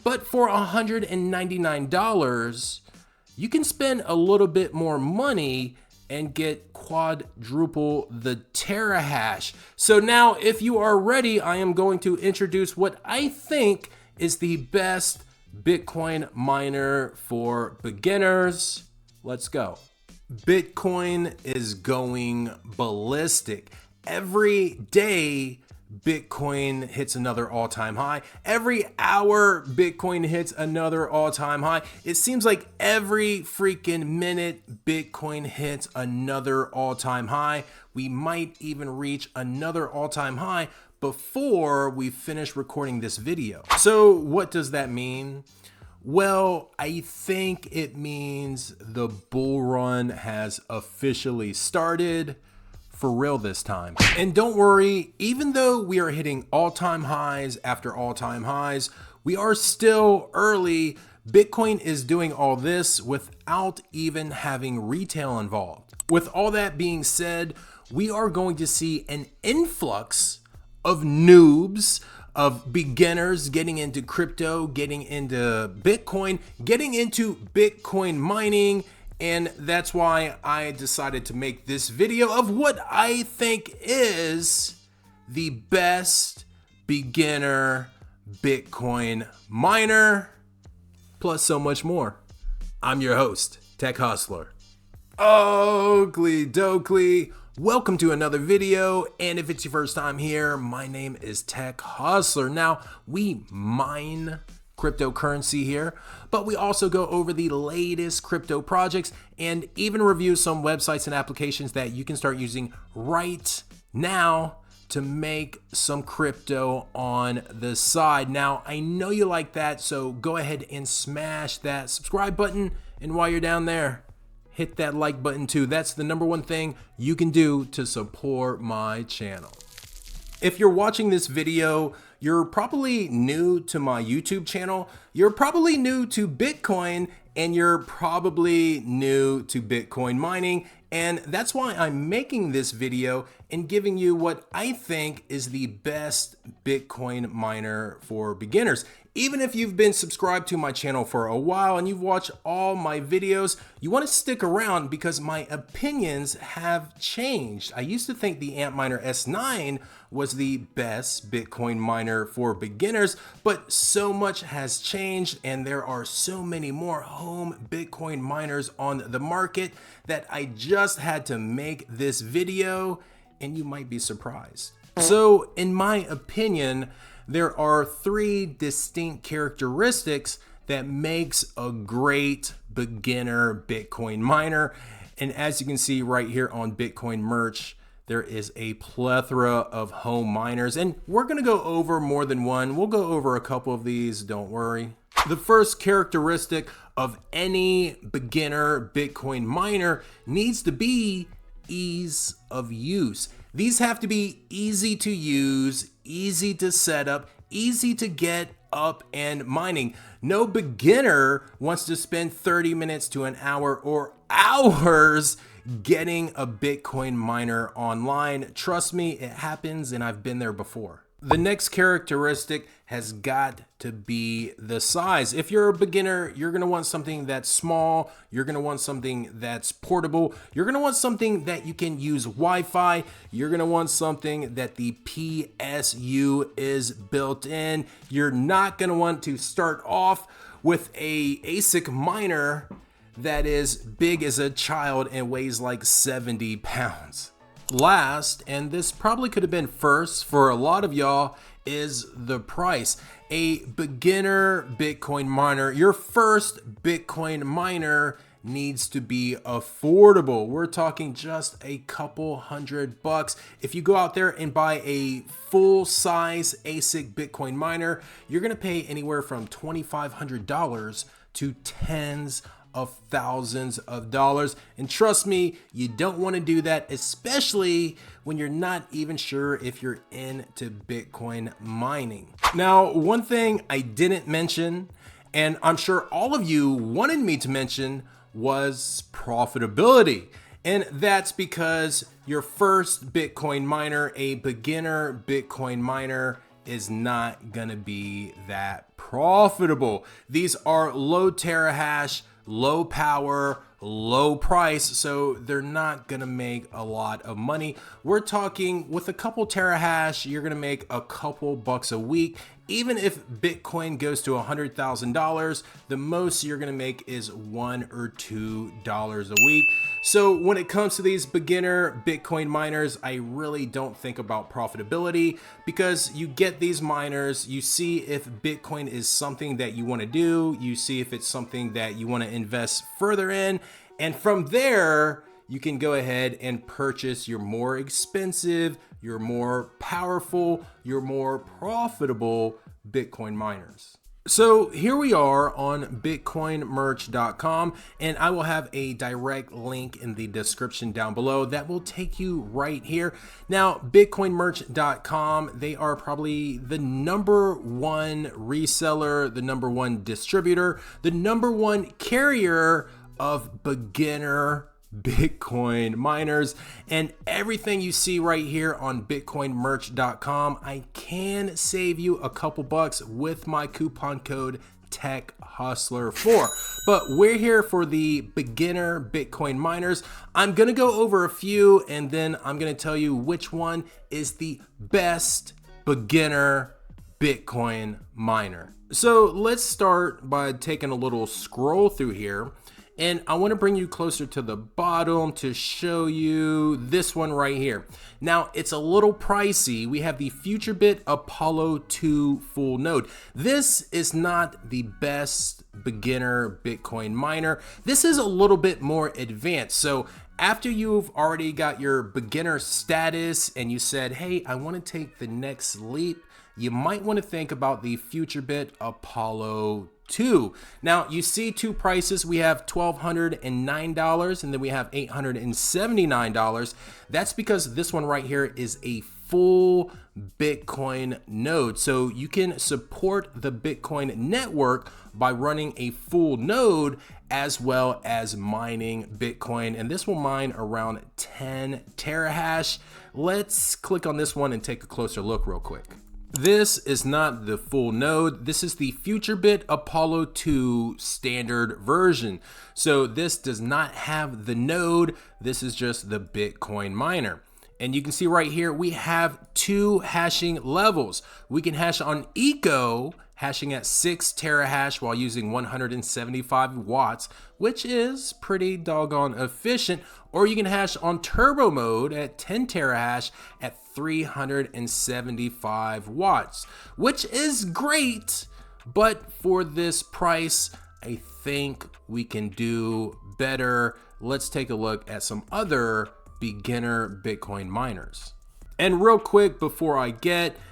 But for $199, you can spend a little bit more money and get quadruple the terahash. So now, if you are ready, I am going to introduce what I think is the best Bitcoin miner for beginners. Let's go. Bitcoin is going ballistic. Every day, Bitcoin hits another all-time high. Every hour, Bitcoin hits another all-time high. It seems like every freaking minute, Bitcoin hits another all-time high. We might even reach another all-time high before we finish recording this video. So what does that mean? Well, I think it means the bull run has officially started. For real this time. And don't worry, even though we are hitting all-time highs after all-time highs, we are still early. Bitcoin is doing all this without even having retail involved. With all that being said, we are going to see an influx of noobs, of beginners getting into crypto, getting into Bitcoin, getting into Bitcoin mining. And that's why I decided to make this video of what I think is the best beginner Bitcoin miner, plus so much more. I'm your host, Tech Hustler. Oakley dokley. Welcome to another video. And if it's your first time here, my name is Tech Hustler. Now, we mine cryptocurrency here, but we also go over the latest crypto projects and even review some websites and applications that you can start using right now to make some crypto on the side. Now, I know you like that, so go ahead and smash that subscribe button. And while you're down there, hit that like button too. That's the number one thing you can do to support my channel. If you're watching this video, you're probably new to my YouTube channel, you're probably new to Bitcoin, and you're probably new to Bitcoin mining. And that's why I'm making this video and giving you what I think is the best Bitcoin miner for beginners. Even if you've been subscribed to my channel for a while and you've watched all my videos, you want to stick around because my opinions have changed. I used to think the Antminer S9 was the best Bitcoin miner for beginners, but so much has changed and there are so many more home Bitcoin miners on the market that I just had to make this video, and you might be surprised. So in my opinion, there are three distinct characteristics that makes a great beginner Bitcoin miner. And as you can see right here on Bitcoin merch, there is a plethora of home miners, and we're gonna go over more than one. We'll go over a couple of these, don't worry. The first characteristic of any beginner Bitcoin miner needs to be ease of use. These have to be easy to use, easy to set up, easy to get up and mining. No beginner wants to spend 30 minutes to an hour or hours getting a Bitcoin miner online. Trust me, it happens and I've been there before. The next characteristic has got to be the size. If you're a beginner, you're gonna want something that's small, you're gonna want something that's portable, you're gonna want something that you can use Wi-Fi, you're gonna want something that the PSU is built in. You're not gonna want to start off with a ASIC miner that is big as a child and weighs like 70 pounds. Last, and this probably could have been first for a lot of y'all, is the price. A beginner Bitcoin miner, your first Bitcoin miner needs to be affordable. We're talking just a couple $100. If you go out there and buy a full-size ASIC Bitcoin miner, you're gonna pay anywhere from $2,500 to tens of thousands of dollars. And trust me, you don't want to do that, especially when you're not even sure if you're into Bitcoin mining. Now, one thing I didn't mention, and I'm sure all of you wanted me to mention, was profitability. And that's because your first Bitcoin miner, a beginner Bitcoin miner, is not gonna be that profitable. These are low terahash, low power, low price, so they're not gonna make a lot of money. We're talking with a couple terahash, you're gonna make a couple bucks a week. Even if Bitcoin goes to $100,000, the most you're gonna make is $1 or $2 a week. So when it comes to these beginner Bitcoin miners, I really don't think about profitability, because you get these miners, you see if Bitcoin is something that you want to do, you see if it's something that you want to invest further in, and from there, you can go ahead and purchase your more expensive, your more powerful, your more profitable Bitcoin miners. So here we are on bitcoinmerch.com, and I will have a direct link in the description down below that will take you right here. Now, bitcoinmerch.com, they are probably the #1 reseller, the #1 distributor, the #1 carrier of beginner Bitcoin miners, and everything you see right here on bitcoinmerch.com, I can save you a couple bucks with my coupon code TechHustler4. But we're here for the beginner Bitcoin miners. I'm gonna go over a few, and then I'm gonna tell you which one is the best beginner Bitcoin miner. So let's start by taking a little scroll through here. And I want to bring you closer to the bottom to show you this one right here. Now, it's a little pricey. We have the FutureBit Apollo 2 full node. This is not the best beginner Bitcoin miner. This is a little bit more advanced. So after you've already got your beginner status and you said, hey, I want to take the next leap, you might want to think about the FutureBit Apollo 2. Now, you see two prices. We have $1,209 and then we have $879. That's because this one right here is a full Bitcoin node. So you can support the Bitcoin network by running a full node as well as mining Bitcoin. And this will mine around 10 terahash. Let's click on this one and take a closer look real quick. This is not the full node. This is the FutureBit Apollo 2 standard version. So this does not have the node. This is just the Bitcoin miner. And you can see right here, we have two hashing levels. We can hash on Eco, hashing at 6 terahash while using 175 watts, which is pretty doggone efficient. Or you can hash on Turbo mode at 10 terahash at 375 watts, which is great. But for this price, I think we can do better. Let's take a look at some other beginner Bitcoin miners. And real quick before I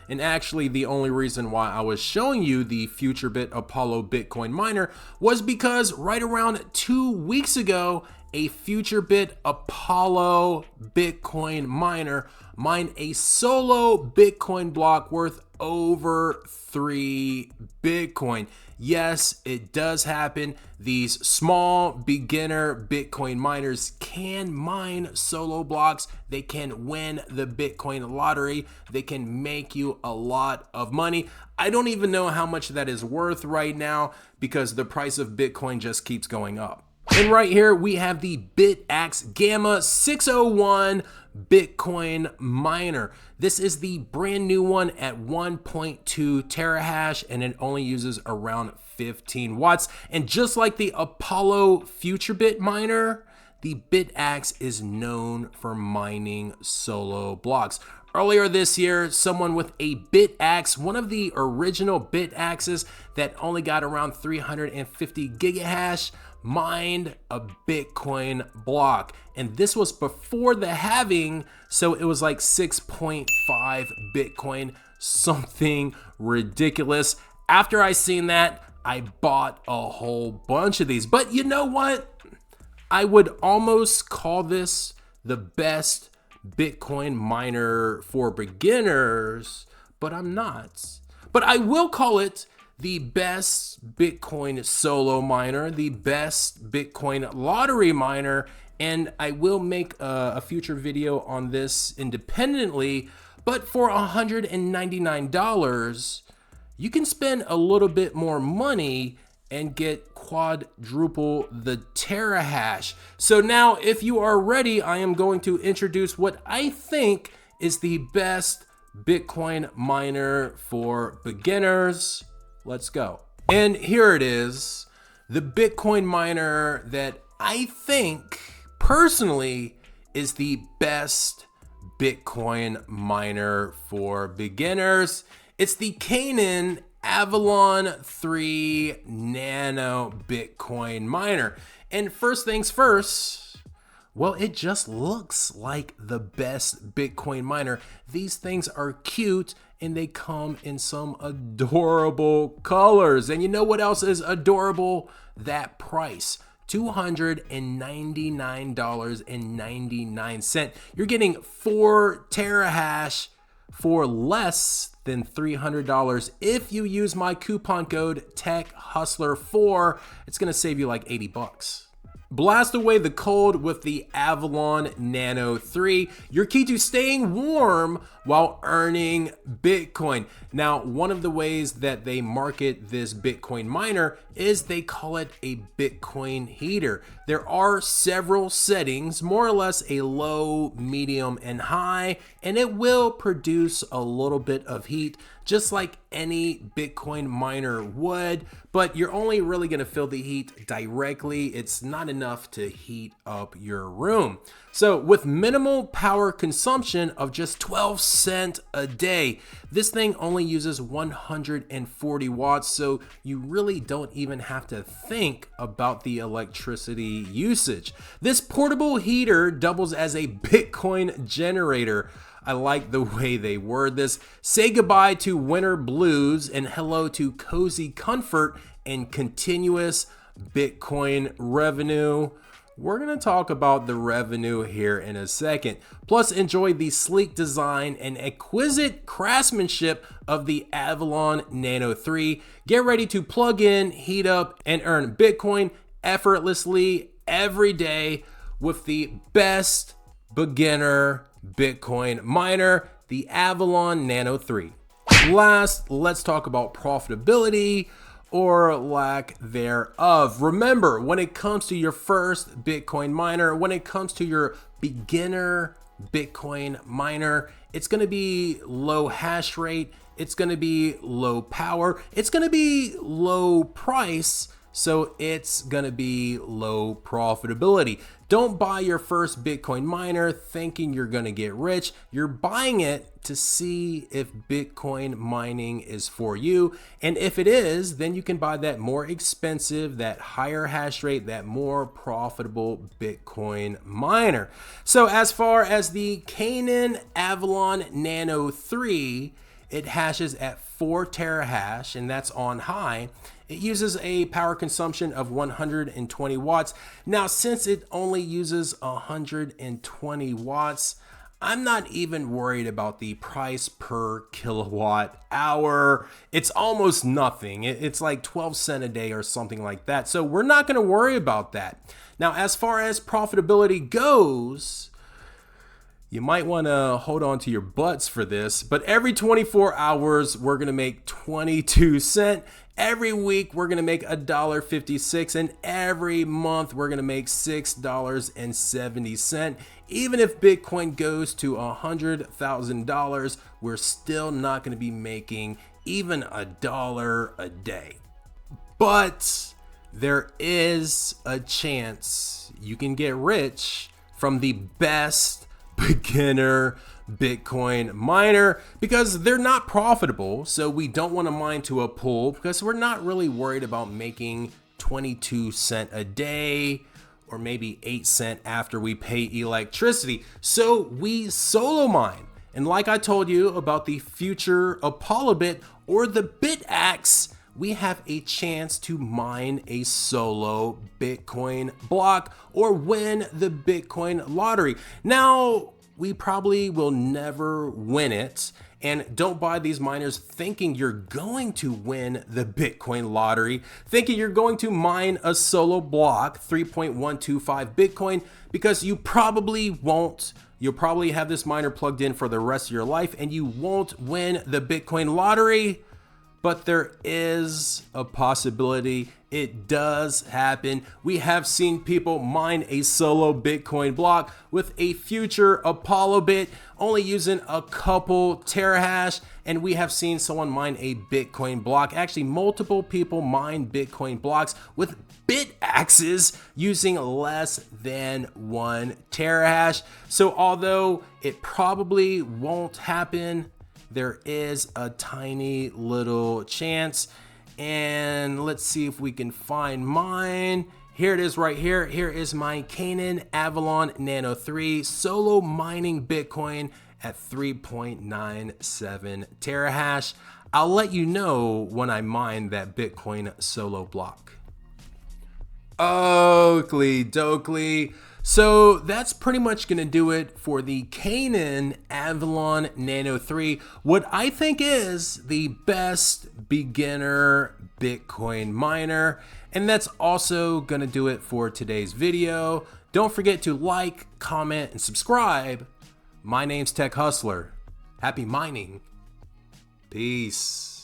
and actually the only reason why I was showing you the FutureBit Apollo Bitcoin miner was because right around 2 weeks ago, a FutureBit Apollo Bitcoin miner mined a solo Bitcoin block worth over 3 Bitcoin. Yes, it does happen. These small beginner Bitcoin miners can mine solo blocks. They can win the Bitcoin lottery. They can make you a lot of money. I don't even know how much that is worth right now because the price of Bitcoin just keeps going up. And right here we have the BitAxe Gamma 601 Bitcoin miner. This is the brand new one at 1.2 terahash and it only uses around 15 watts. And just like the Apollo FutureBit miner, the BitAxe is known for mining solo blocks. Earlier this year, someone with a BitAxe, one of the original BitAxes that only got around 350 gigahash, mined a Bitcoin block. And this was before the halving, so it was like 6.5 Bitcoin, something ridiculous. After I seen that, I bought a whole bunch of these. But you know what? I would almost call this the best Bitcoin miner for beginners, but I'm not. But I will call it the best Bitcoin solo miner, the best Bitcoin lottery miner, and I will make a future video on this independently. But for $199, you can spend a little bit more money and get quadruple the terahash. So now, if you are ready, I am going to introduce what I think is the best Bitcoin miner for beginners. Let's go. And here it is, the Bitcoin miner that I think personally is the best Bitcoin miner for beginners. It's the Canaan Avalon 3 Nano Bitcoin miner. And first things first, well, it just looks like the best Bitcoin miner. These things are cute and they come in some adorable colors. And you know what else is adorable? That price. $299.99. You're getting 4 terahash for less than $300. If you use my coupon code TechHustler4, it's gonna save you like 80 bucks. Blast away the cold with the Avalon Nano 3, your key to staying warm while earning Bitcoin. Now, one of the ways that they market this Bitcoin miner is they call it a Bitcoin heater. There are several settings, more or less a low, medium, and high, and it will produce a little bit of heat, just like any Bitcoin miner would, but you're only really gonna feel the heat directly. It's not enough to heat up your room. So with minimal power consumption of just 12 cents a day, this thing only uses 140 watts, so you really don't even have to think about the electricity usage. This portable heater doubles as a Bitcoin generator. I like the way they word this. Say goodbye to winter blues and hello to cozy comfort and continuous Bitcoin revenue. We're gonna talk about the revenue here in a second. Plus, enjoy the sleek design and exquisite craftsmanship of the Avalon Nano 3. Get ready to plug in, heat up, and earn Bitcoin effortlessly every day with the best beginner Bitcoin miner, the Avalon Nano 3. Last, let's talk about profitability, or lack thereof. Remember, when it comes to your first Bitcoin miner, when it comes to your beginner Bitcoin miner, it's gonna be low hash rate, it's gonna be low power, it's gonna be low price, so it's gonna be low profitability. Don't buy your first Bitcoin miner thinking you're gonna get rich. You're buying it to see if Bitcoin mining is for you. And if it is, then you can buy that more expensive, that higher hash rate, that more profitable Bitcoin miner. So as far as the Canaan Avalon Nano 3, it hashes at 4 terahash, and that's on high. It uses a power consumption of 120 watts. Now, since it only uses 120 watts, I'm not even worried about the price per kilowatt hour. It's almost nothing. It's like 12 cents a day or something like that. So we're not going to worry about that. Now, as far as profitability goes, you might want to hold on to your butts for this, but every 24 hours, we're going to make 22 cents. Every week, we're going to make $1.56, and every month, we're going to make $6.70. Even if Bitcoin goes to $100,000, we're still not going to be making even $1 a day. But there is a chance you can get rich from the best beginner Bitcoin miner, because they're not profitable. So we don't want to mine to a pool because we're not really worried about making 22 cents a day or maybe 8 cents after we pay electricity. So we solo mine. And like I told you about the future Apollo or the BitAxe, we have a chance to mine a solo Bitcoin block or win the Bitcoin lottery. Now, we probably will never win it, And don't buy these miners thinking you're going to win the Bitcoin lottery, thinking you're going to mine a solo block, 3.125 Bitcoin, because you probably won't. You'll probably have this miner plugged in for the rest of your life and you won't win the Bitcoin lottery. But there is a possibility it does happen. We have seen people mine a solo Bitcoin block with a future Apollo bit, only using a couple terahash. And we have seen someone mine a Bitcoin block. Actually, multiple people mine Bitcoin blocks with bit axes using less than 1 terahash. So although it probably won't happen, there is a tiny little chance. And let's see if we can find mine. Here it is right here. Here is my Canaan Avalon Nano 3 solo mining Bitcoin at 3.97 terahash. I'll let you know when I mine that Bitcoin solo block. Oakley dokley. So that's pretty much going to do it for the Canaan Avalon Nano 3, what I think is the best beginner Bitcoin miner. And that's also going to do it for today's video. Don't forget to like, comment, and subscribe. My name's Tech Hustler. Happy mining. Peace.